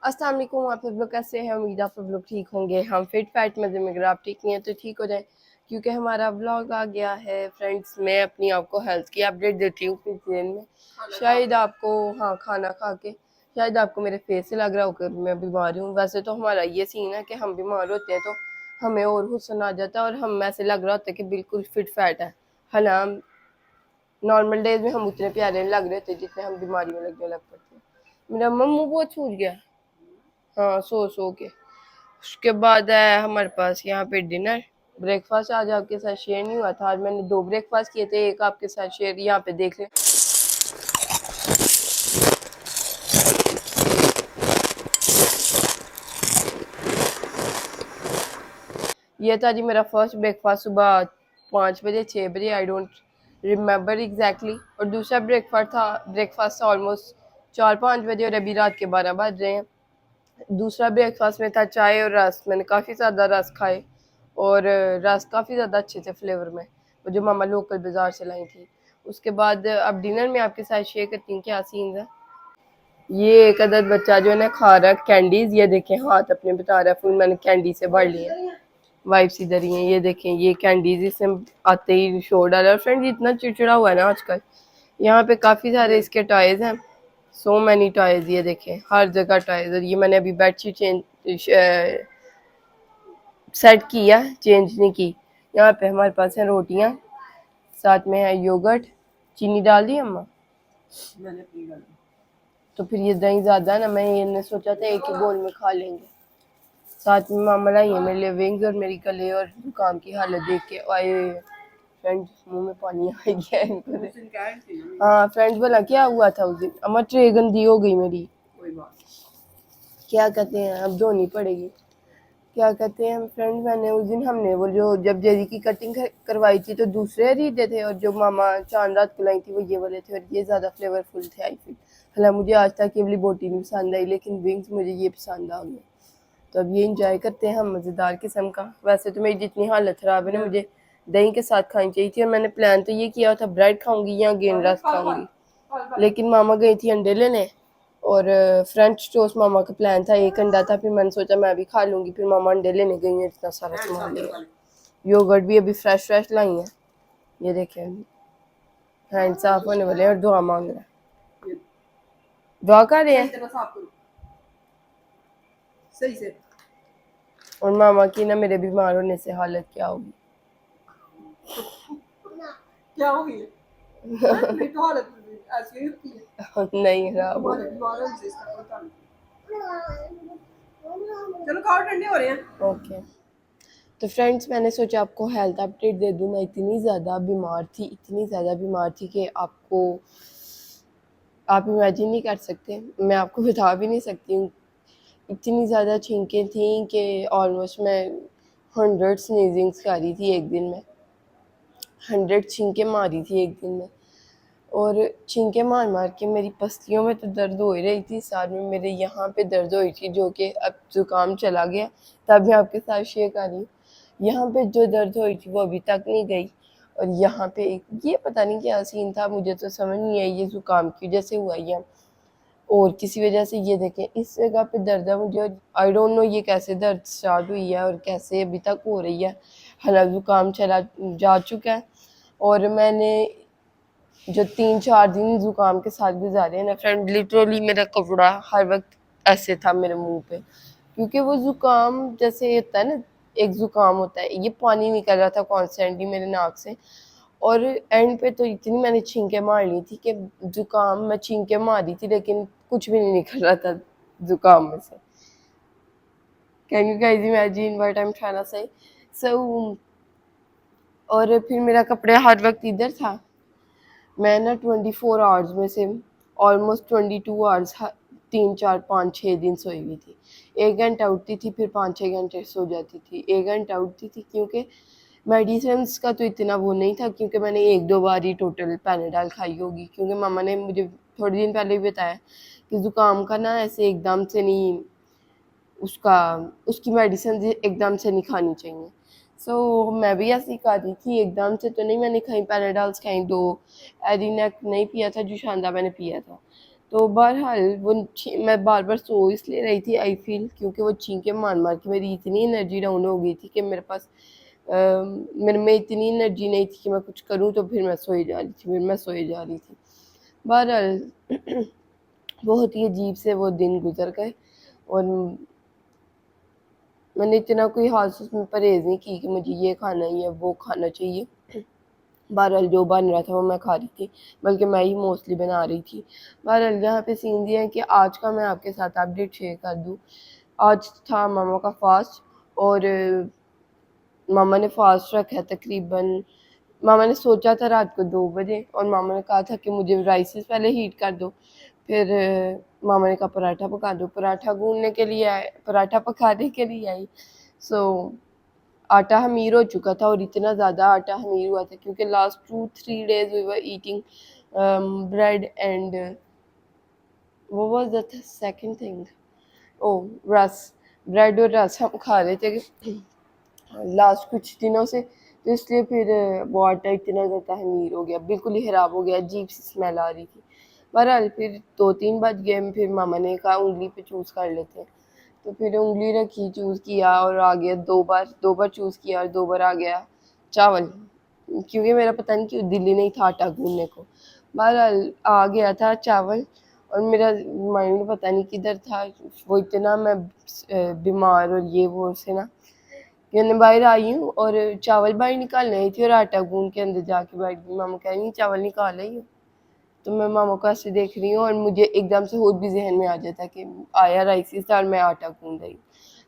अस्सलाम वालेकुम। आप सब लोग कैसे हैं? उम्मीद आप सब लोग ठीक होंगे। हम फिट फैट मज़े में, अगर आप ठीक नहीं हैं तो ठीक हो जाए, क्योंकि हमारा व्लॉग आ गया है। फ्रेंड्स, मैं अपनी आपको हेल्थ की अपडेट देती हूँ कुछ दिन में। शायद आपको, हाँ, खाना खा के शायद आपको मेरे फेस से लग रहा हो कि मैं बीमार हूँ। वैसे तो हमारा ये सीन है कि हम बीमार होते हैं तो हमें और हुस्न आ जाता है और हम ऐसे लग रहा होता है कि बिल्कुल फिट फैट है। हालांकि नॉर्मल डेज में हम उतने प्यारे नहीं लग रहे थे जितने हम बीमारी में लगने लग पड़ते हैं। मेरा मुंह बहुत छूट गया, हाँ, सो के। उसके बाद है हमारे पास यहाँ पे डिनर। ब्रेकफास्ट आज आपके साथ शेयर नहीं हुआ था। आज मैंने 2 ब्रेकफास्ट किए थे, एक आपके साथ शेयर यहाँ पे देख लें। ये था जी मेरा फर्स्ट ब्रेकफास्ट, सुबह 5 बजे 6 बजे, आई डोंट रिमेम्बर एग्जैक्टली। और दूसरा ब्रेकफास्ट था ऑलमोस्ट 4-5 बजे, और अभी रात के 12 बज रहे हैं। दूसरा ब्रेकफास्ट में था चाय और रस। मैंने काफ़ी ज़्यादा रस खाए, और रस काफ़ी ज़्यादा अच्छे थे फ्लेवर में, वो जो मामा लोकल बाज़ार से लाई थी। उसके बाद अब डिनर में आपके साथ शेयर करती हूँ क्या सीन है। ये एक अदद बच्चा जो है ना खा रहा है कैंडीज। ये देखें, हाथ अपने बता रहा है फुल मैंने कैंडी से भर लिए। वाइप्स इधर ही हैं, ये देखें, ये कैंडीज इसने आते ही शोर डाला। और फ्रेंड, इतना चिड़चिड़ा हुआ है ना आजकल। यहाँ पे काफ़ी सारे इसके टॉयज हैं, सो मैनी टॉयज। ये देखें, हर जगह टॉयज। और ये मैंने अभी बेडशीट सेट किया, चेंज नहीं की। यहाँ पे हमारे पास है रोटियाँ, साथ में है योगर्ट। चीनी डाल दी अम्मा? मैंने अपनी डाल दी। तो फिर ये दही ज़्यादा है ना, मैं ये सोचा था एक ही बोल में खा लेंगे। साथ में मामा लाई है मेरे लिए विंग्स, और मेरी गले और जुकाम की हालत देख के आए फ्रेंड मुंह में पानी आ गया इनको। हाँ फ्रेंड्स, बोला क्या हुआ था उस दिन? अम्मा ट्रे गंदी हो गई मेरी। क्या कहते हैं, अब धोनी पड़ेगी। क्या कहते हैं फ्रेंड, मैंने उस दिन, हमने वो जो जब जेरी की कटिंग करवाई थी तो दूसरे रीडे थे, और जो मामा चांद रात को लाई थी वो ये वाले थे, और ये ज़्यादा फ्लेवरफुल थे आई फील। हालांकि मुझे आज तक ये वाली बोटी नहीं पसंद आई, लेकिन विंग्स मुझे ये पसंद आ गए। तो अब ये इंजॉय करते हैं हम मज़ेदार किस्म का। वैसे तो मेरी जितनी हालत ख़राब है ना, मुझे दही के साथ खानी चाहिए थी, और मैंने प्लान तो ये किया था ब्रेड खाऊंगी या गेन रस खाऊंगी, लेकिन मामा गई थी अंडे लेने, और फ्रेंच टोस्ट मामा का प्लान था, एक अंडा था। फिर मैंने सोचा मैं भी खा लूँगी, फिर मामा अंडे लेने गई हैं, इतना सारा सामान लिया। योगर्ट भी अभी फ्रेश फ्रेश लाई है। ये देखें, हैंड साफ होने वाले हैं, और दुआ मांग रहा है। दुआ कर रहे हैं सही से। और मामा की ना मेरे बीमार होने से हालत क्या होगी? क्या होगी? नहीं खराब हो, चलो खाओ, ठंडे हो रहे हैं। ओके। तो फ्रेंड्स, मैंने सोचा आपको हेल्थ अपडेट दे दूँ। मैं इतनी ज़्यादा बीमार थी, इतनी ज़्यादा बीमार थी कि आप इमेजिन नहीं कर सकते, मैं आपको बता भी नहीं सकती हूँ। इतनी ज़्यादा छींकें थी कि ऑलमोस्ट मैं 100 स्नीजिंग्स कर रही थी एक दिन में। 100 छींकें मारी थी एक दिन में, और छींकें मार मार के मेरी पसलियों में तो दर्द हो ही रही थी, साथ में मेरे यहाँ पे दर्द हो रही थी, जो कि अब ज़ुकाम चला गया तब मैं आपके साथ शेयर कर रही हूँ। यहाँ पे जो दर्द हो रही थी वो अभी तक नहीं गई, और यहाँ पे ये पता नहीं क्या सीन था, मुझे तो समझ नहीं आई ये ज़ुकाम की वजह से हुआ या और किसी वजह से। ये देखें, इस जगह पे दर्द है मुझे, आई डोंट नो ये कैसे दर्द स्टार्ट हुई है और कैसे अभी तक हो रही है। हालांकि ज़ुकाम चला जा चुका है, और मैंने जो 3-4 दिन ज़ुकाम के साथ गुजारे हैं ना फ्रेंड, लिटरली मेरा कपड़ा हर वक्त ऐसे था मेरे मुंह पे, क्योंकि वो ज़ुकाम जैसे होता है ना, एक ज़ुकाम होता है, ये पानी निकल रहा था कॉन्स्टेंटली मेरे नाक से, और एंड पे तो इतनी मैंने छींकें मार ली थी कि ज़ुकाम, मैं छींकें मार रही थी लेकिन कुछ भी नहीं निकल रहा था ज़ुकाम में से। Can you guys imagine what I am trying to say? So और फिर मेरा कपड़ा हर वक्त इधर था। मैं ना 24 आवर्स में से ऑलमोस्ट 22 आवर्स 3-4-5-6 दिन सोई हुई थी। 1 घंटा उठती थी, फिर 5-6 घंटे सो जाती थी, 1 घंटा उठती थी, क्योंकि मेडिसिन का तो इतना वो नहीं था, क्योंकि मैंने 1-2 बार ही टोटल पैनाडॉल खाई होगी, क्योंकि मामा ने मुझे थोड़े दिन पहले भी बताया कि ज़ुकाम का ना ऐसे एकदम से नहीं, उसकी मेडिसिन एकदम से नहीं खानी चाहिए। सो मैं भी ऐसे ही कर रही थी, एकदम से तो नहीं मैंने खाई पैनाडॉल्स खाई, 2 एडिनेक नहीं पिया था, जो शानदा मैंने पिया था। तो बहरहाल मैं बार बार सो इसलिए रही थी आई फील, क्योंकि वो छींके मार मार के मेरी इतनी एनर्जी डाउन हो गई थी कि मेरे पास मेरे में इतनी एनर्जी नहीं थी कि मैं कुछ करूं, तो फिर मैं सोई जा रही थी, बहरहाल बहुत ही अजीब से वो दिन गुजर गए, और मैंने इतना कोई खास उसमें परहेज़ नहीं की कि मुझे ये खाना है या वो खाना चाहिए। बहरहाल जो बन रहा था वो मैं खा रही थी, बल्कि मैं ही मोस्टली बना रही थी। बहरहाल यहाँ पे सीन ये है कि आज का मैं आपके साथ अपडेट शेयर कर दूँ। आज था मामा का फास्ट, और मामा ने फास्ट रखा है तकरीबन, मामा ने सोचा था रात को 2 बजे, और मामा ने कहा था कि मुझे राइसेस पहले हीट कर दो। फिर मामा ने कहा पराठा पका दो, पराठा गूँदने के लिए आए, पराठा पकाने के लिए आई। सो आटा ख़मीर हो चुका था, और इतना ज़्यादा आटा ख़मीर हुआ था क्योंकि last 2-3 days we were eating bread and what was the second thing, oh रस, ब्रेड और रस हम खा रहे थे लास्ट कुछ दिनों से, तो इसलिए फिर वो आटा इतना ज़्यादा ख़मीर हो गया, बिल्कुल ही ख़राब हो गया, अजीब सी स्मेल आ रही थी। बहरहाल फिर 2-3 बज गए, फिर मामा ने कहा उंगली पे चूज़ कर लेते हैं, तो फिर उंगली रखी, चूज़ किया, और आ गया 2 बार चूज़ किया, और 2 बार आ गया चावल, क्योंकि मेरा पता नहीं क्यों दिल ही नहीं था आटा गूँदने को। बहरहाल आ गया था चावल, और मेरा माइंड पता नहीं किधर था, वो इतना मैं बीमार और ये वो से ना, मैंने बाहर आई हूँ और चावल बाहर निकालने आई थी और आटा गूंद के अंदर जाके बैठ गई। मामा कह रही चावल निकाल आई हो, तो मैं मामा को ऐसे देख रही हूँ, और मुझे एकदम से खुद भी जहन में आ जाता कि आया राइस और मैं आटा गूंद रही हूँ।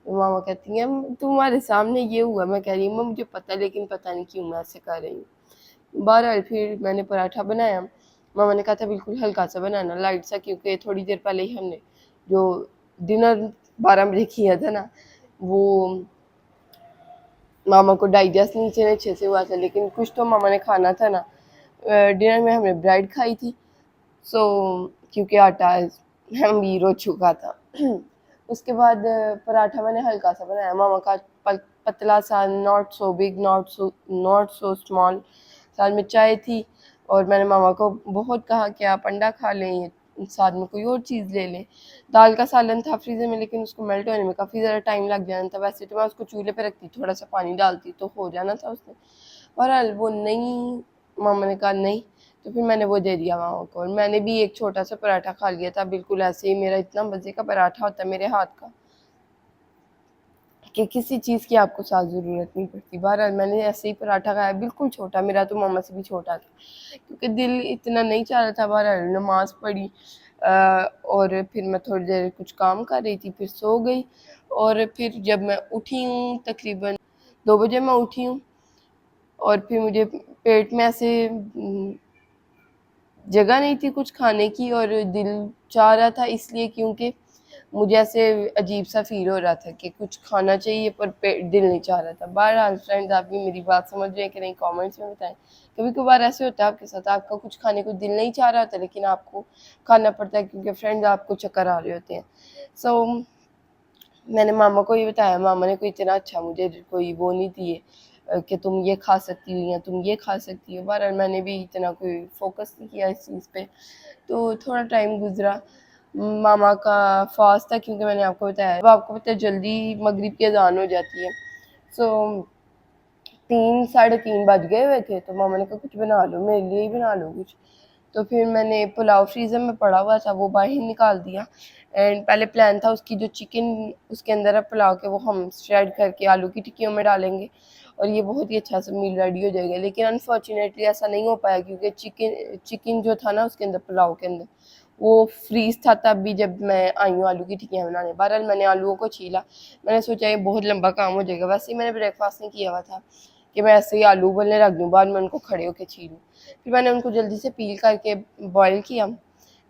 तो मामा कहती हैं तुम्हारे सामने ये हुआ। मैं कह रही हूँ मुझे पता, लेकिन पता नहीं क्यों मैं ऐसे कर रही हूँ। बहरहाल फिर मैंने पराठा बनाया। मामा ने कहा था बिल्कुल हल्का सा बनाना, लाइट सा, क्योंकि थोड़ी देर पहले ही हमने जो डिनर 12 बजे किया था ना, वो मामा को डाइजेस्ट नीचे अच्छे से हुआ था, लेकिन कुछ तो मामा ने खाना था ना। डिनर में हमने ब्रेड खाई थी, सो क्योंकि आटा ख़मीर हो चुका था। उसके बाद पराठा मैंने हल्का सा बनाया, मामा का पतला सा, not so big, not so small. साथ में चाय थी, और मैंने मामा को बहुत कहा कि आप अंडा खा लें, साथ में कोई और चीज़ ले लें। दाल का सालन था फ्रीज़र में, लेकिन उसको मेल्ट होने में काफ़ी ज़्यादा टाइम लग जाना था। वैसे तो मैं उसको चूल्हे पे रखती, थोड़ा सा पानी डालती तो हो जाना था उसमें। बहरहाल वो नहीं, मामा ने कहा नहीं, तो फिर मैंने वो दे दिया मामा को, और मैंने भी एक छोटा सा पराठा खा लिया था, बिल्कुल ऐसे ही। मेरा इतना मज़े का पराठा होता है मेरे हाथ का कि किसी चीज़ की आपको साथ ज़रूरत नहीं पड़ती। बहरहाल मैंने ऐसे ही पराठा खाया, बिल्कुल छोटा, मेरा तो मामा से भी छोटा था, क्योंकि दिल इतना नहीं चाह रहा था। बहरहाल नमाज़ पढ़ी, और फिर मैं थोड़ी देर कुछ काम कर रही थी, फिर सो गई। और फिर जब मैं उठी हूँ तकरीबन 2 बजे मैं उठी हूँ, और फिर मुझे पेट में ऐसे जगह नहीं थी कुछ खाने की, और दिल चाह रहा था इसलिए क्योंकि मुझे ऐसे अजीब सा फील हो रहा था कि कुछ खाना चाहिए, पर दिल नहीं चाह रहा था। बहरहाल फ्रेंड्स, आप भी मेरी बात समझ रहे हैं कि नहीं, कमेंट्स में बताएं। कभी कभार ऐसे होता है आपके साथ, आपका कुछ खाने को दिल नहीं चाह रहा होता, लेकिन आपको खाना पड़ता है क्योंकि फ्रेंड्स आपको चक्कर आ रहे होते हैं। सो मैंने मामा को ये बताया, मामा ने कोई इतना अच्छा मुझे कोई वो नहीं दिए कि तुम ये खा सकती हो या तुम ये खा सकती हो। बहरहाल मैंने भी इतना कोई फोकस नहीं किया इस चीज़ पे। तो थोड़ा टाइम गुजरा, मामा का फास्ट था, क्योंकि मैंने आपको बताया, अब आपको पता है जल्दी मगरिब की अजान हो जाती है। सो 3-3:30 बज गए हुए थे, तो मामा ने कहा कुछ बना लो, मेरे लिए ही बना लो कुछ। तो फिर मैंने पुलाव फ्रीज़र में पड़ा हुआ था, वो बाहर निकाल दिया। एंड पहले प्लान था उसकी जो चिकन उसके अंदर है पुलाव के, वो हम श्रेड करके आलू की टिक्कियों में डालेंगे, और ये बहुत ही अच्छा सा मील रेडी हो जाएगा। लेकिन अनफॉर्चुनेटली ऐसा नहीं हो पाया, क्योंकि चिकन जो था ना उसके अंदर, पुलाव के अंदर, वो फ्रीज था तब भी जब मैं आई हूँ आलू की टिक्कियाँ बनाने। बहरहाल मैंने आलूओं को छीला, मैंने सोचा ये बहुत लंबा काम हो जाएगा, वैसे ही मैंने ब्रेकफास्ट नहीं किया हुआ था कि मैं ऐसे ही आलू उबलने रख दूँ, बाद में उनको खड़े होकर छीलूँ। फिर मैंने उनको जल्दी से पील करके बॉईल किया,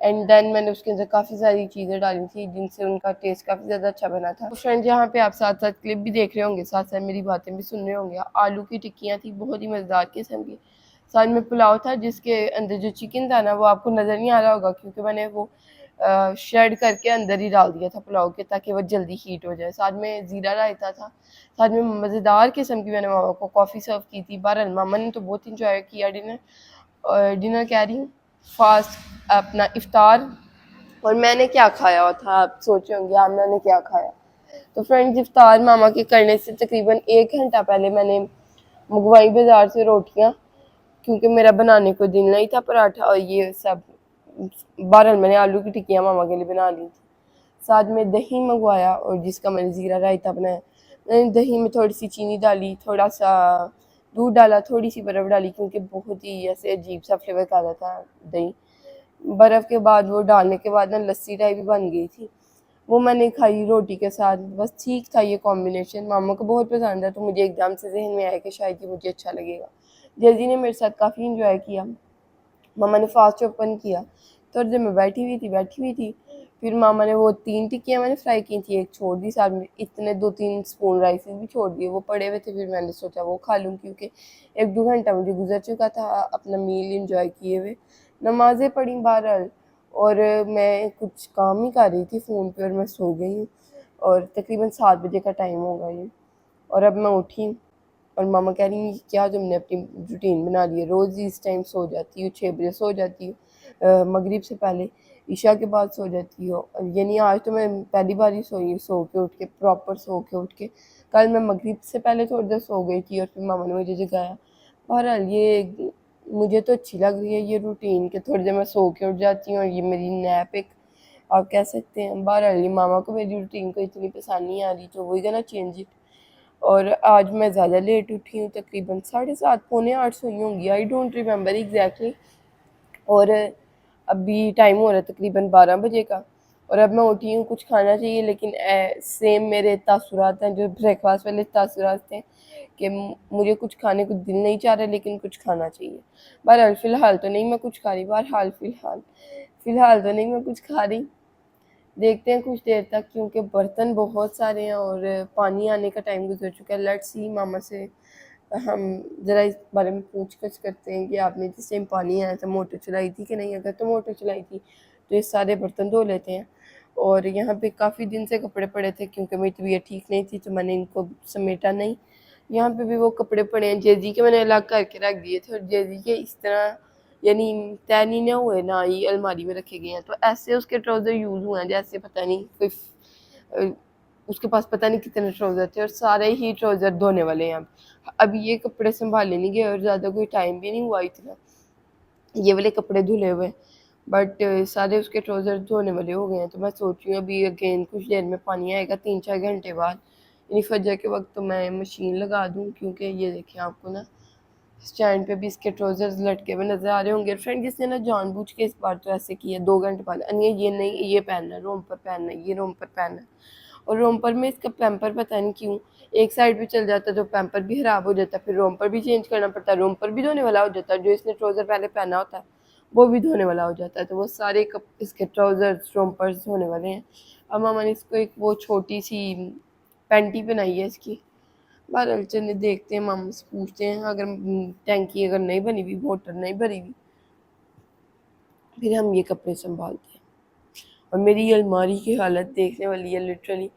एंड देन मैंने उसके अंदर काफ़ी सारी चीज़ें डाली थी जिनसे उनका टेस्ट काफ़ी ज़्यादा अच्छा बना था। तो फ्रेंड्स, यहाँ पे आप साथ साथ क्लिप भी देख रहे होंगे, साथ साथ मेरी बातें भी सुन रहे होंगे। आलू की टिक्कियाँ थी बहुत ही मज़ेदार किस्म की, साथ में पुलाव था जिसके अंदर जो चिकन था ना वो आपको नज़र नहीं आ रहा होगा, क्योंकि मैंने वो श्रेड करके अंदर ही डाल दिया था पुलाव के, ताकि वो जल्दी हीट हो जाए। साथ में ज़ीरा रायता था, साथ में मज़ेदार किस्म की मैंने मामा को कॉफ़ी सर्व की थी। बहरहाल मामा ने तो बहुत इंजॉय किया डिनर, और डिनर कह रही हूँ, फास्ट अपना इफ्तार और मैंने क्या खाया हुआ था, आप सोचे होंगे आमना ने क्या खाया। तो फ्रेंड्स, इफ्तार मामा के करने से तकरीबन 1 घंटा पहले मैंने मंगवाई बाज़ार से रोटियां, क्योंकि मेरा बनाने को दिल नहीं था पराठा और ये सब। बहरहाल मैंने आलू की टिक्कियाँ मामा के लिए बना ली थी। साथ में दही मंगवाया और जिसका मैंने ज़ीरा रायता बनाया। मैंने दही में थोड़ी सी चीनी डाली, थोड़ा सा दूध डाला, थोड़ी सी बर्फ़ डाली, क्योंकि बहुत ही ऐसे अजीब सा फ्लेवर का रहा था दही। बर्फ़ के बाद वो डालने के बाद ना लस्सी टाइप भी बन गई थी, वो मैंने खाई रोटी के साथ। बस ठीक था ये कॉम्बिनेशन, मामा को बहुत पसंद है, तो मुझे एकदम से जहन में आया कि शायद ये मुझे अच्छा लगेगा। जल्दी ने मेरे साथ काफ़ी इंजॉय किया। मामा ने फास्ट ओपन किया, थोड़ी देर में बैठी हुई थी। फिर मामा ने वो 3 टिक्कियाँ मैंने फ्राई की थी, एक छोड़ दी, साथ में इतने 2-3 स्पून राइसेस भी छोड़ दिए, वो पड़े हुए थे। फिर मैंने सोचा वो खा लूँ, क्योंकि 1-2 घंटा मुझे गुजर चुका था अपना मील इंजॉय किए हुए। नमाज़ें पढ़ी बहरहाल, और मैं कुछ काम ही कर रही थी फ़ोन पे और मैं सो गई हूँ। और तकरीबन 7 बजे का टाइम होगा ये, और अब मैं उठी और मामा कह रही हैं क्या तुमने अपनी रूटीन बना ली है, रोज़ ही इस टाइम सो जाती हूँ, 6 बजे सो जाती हूँ, मगरिब से पहले, ईशा के बाद सो जाती हो। यानी आज तो मैं पहली बार ही सोई हूँ, सो के उठ के, प्रॉपर सो के उठ के। कल मैं मगरिब से पहले थोड़ी देर सो गई थी और फिर मामा ने मुझे जगाया। बहरहाल ये मुझे तो अच्छी लग रही है ये रूटीन, कि थोड़ी देर मैं सो के उठ जाती हूँ और ये मेरी नैप एक आप कह सकते हैं। बहरहाल ये मामा को मेरी रूटीन को इतनी पसंद नहीं आ रही, तो वही गना चेंज इट। और आज मैं ज़्यादा लेट उठी हूँ, तकरीबन 7:30 पौने 8 सोई होंगी, आई डोंट रिमेंबर एग्जैक्टली। और अभी टाइम हो रहा है तकरीबन 12 बजे का, और अब मैं उठी हूँ, कुछ खाना चाहिए। लेकिन सेम मेरे तासुरात हैं जो ब्रेकफास्ट वाले तासुरात थे, कि मुझे कुछ खाने को दिल नहीं चाह रहा, लेकिन कुछ खाना चाहिए। बहरहाल फ़िलहाल तो नहीं मैं कुछ खा रही, बहरहाल फ़िलहाल तो नहीं मैं कुछ खा रही। देखते हैं कुछ देर तक, क्योंकि बर्तन बहुत सारे हैं और पानी आने का टाइम गुजर चुका है। लेट्स सी मामा से हम ज़रा इस बारे में पूछ-गछ करते हैं कि आपने जिस टाइम पानी आया था मोटर चलाई थी कि नहीं? अगर तो मोटर चलाई थी तो ये सारे बर्तन धो लेते हैं। और यहाँ पे काफ़ी दिन से कपड़े पड़े थे, क्योंकि मेरी तबीयत ठीक नहीं थी, तो मैंने इनको समेटा नहीं। यहाँ पे भी वो कपड़े पड़े हैं, जेजी के मैंने अलग करके रख दिए थे, और जेजी के इस तरह यानी तय नहीं ना हुए, ना ही अलमारी में रखे गए हैं। तो ऐसे उसके ट्राउज़र यूज़ हुए हैं जैसे पता नहीं कोई उसके पास पता नहीं कितने ट्राउज़र थे, और सारे ही ट्राउज़र धोने वाले हैं अब। अभी ये कपड़े संभाले नहीं गए और ज़्यादा कोई टाइम भी नहीं हुआ इतना, ये वाले कपड़े धुले हुए। बट सारे उसके ट्राउज़र धोने वाले हो गए हैं। तो मैं सोच रही हूँ अभी अगेन कुछ देर में पानी आएगा, 3-4 घंटे बाद, यानी फजर के वक्त, तो मैं मशीन लगा दूँ। क्योंकि ये देखें आपको ना स्टैंड पे भी इसके ट्राउज़र्स लटके हुए नज़र आ रहे होंगे। फ्रेंड जिसने ना जानबूझ के इस बार तो ऐसे किया, 2 घंटे बाद अनिया ये नहीं ये पहनना है, रोम्पर पहनना है, ये रोम्पर पहनना है। और रोम्पर में इसका पैम्पर पता नहीं क्यों एक साइड पे चल जाता है, तो पैम्पर भी ख़राब हो जाता है, फिर रोम्पर भी चेंज करना पड़ता है, रोम्पर भी धोने वाला हो जाता है, जो इसने ट्राउज़र पहले पहना होता है वो भी धोने वाला हो जाता है। तो वो सारे कप इसके ट्राउज़र्स रोम्पर्स धोने वाले हैं। अब मामा ने इसको एक वो छोटी सी पैंटी बनाई है इसकी। बहरहाल चलिए देखते हैं, मामा से पूछते हैं, अगर टैंकी अगर नहीं बनी हुई, मोटर नहीं भरी हुई, फिर हम ये कपड़े संभालते हैं। और मेरी ये अलमारी की हालत देखने वाली है, लिटरली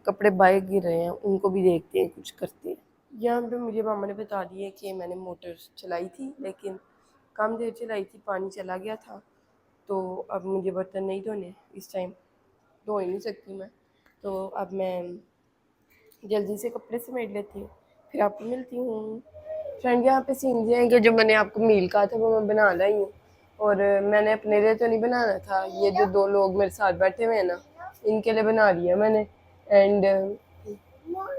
कपड़े बाहर गिर रहे हैं, उनको भी देखते हैं, कुछ करते हैं। यहाँ पे मुझे मामा ने बता दिया कि मैंने मोटर चलाई थी, लेकिन कम देर चलाई थी, पानी चला गया था। तो अब मुझे बर्तन नहीं धोने इस टाइम, धो ही नहीं सकती मैं। तो अब मैं जल्दी से कपड़े समेट लेती हूँ, फिर आपको मिलती हूँ। फ्रेंड यहाँ पे सीन ये है कि जो मैंने आपको मील कहा था वो मैं बना लाई हूँ। और मैंने अपने लिए तो नहीं बनाना था, ये जो 2 लोग मेरे साथ बैठे हुए हैं ना, इनके लिए बना लिया मैंने। एंड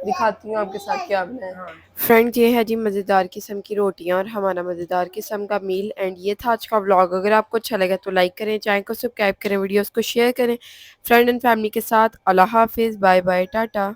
दिखाती हूँ आपके साथ क्या बनाया। हाँ फ्रेंड, ये है जी मज़ेदार किस्म की रोटियाँ और हमारा मज़ेदार किस्म का मील। एंड ये था आज का व्लॉग। अगर आपको अच्छा लगा तो लाइक करें, चैनल को सब्सक्राइब करें, वीडियोस को शेयर करें फ्रेंड एंड फैमिली के साथ। अल्लाह हाफिज़, बाय बाय, टाटा।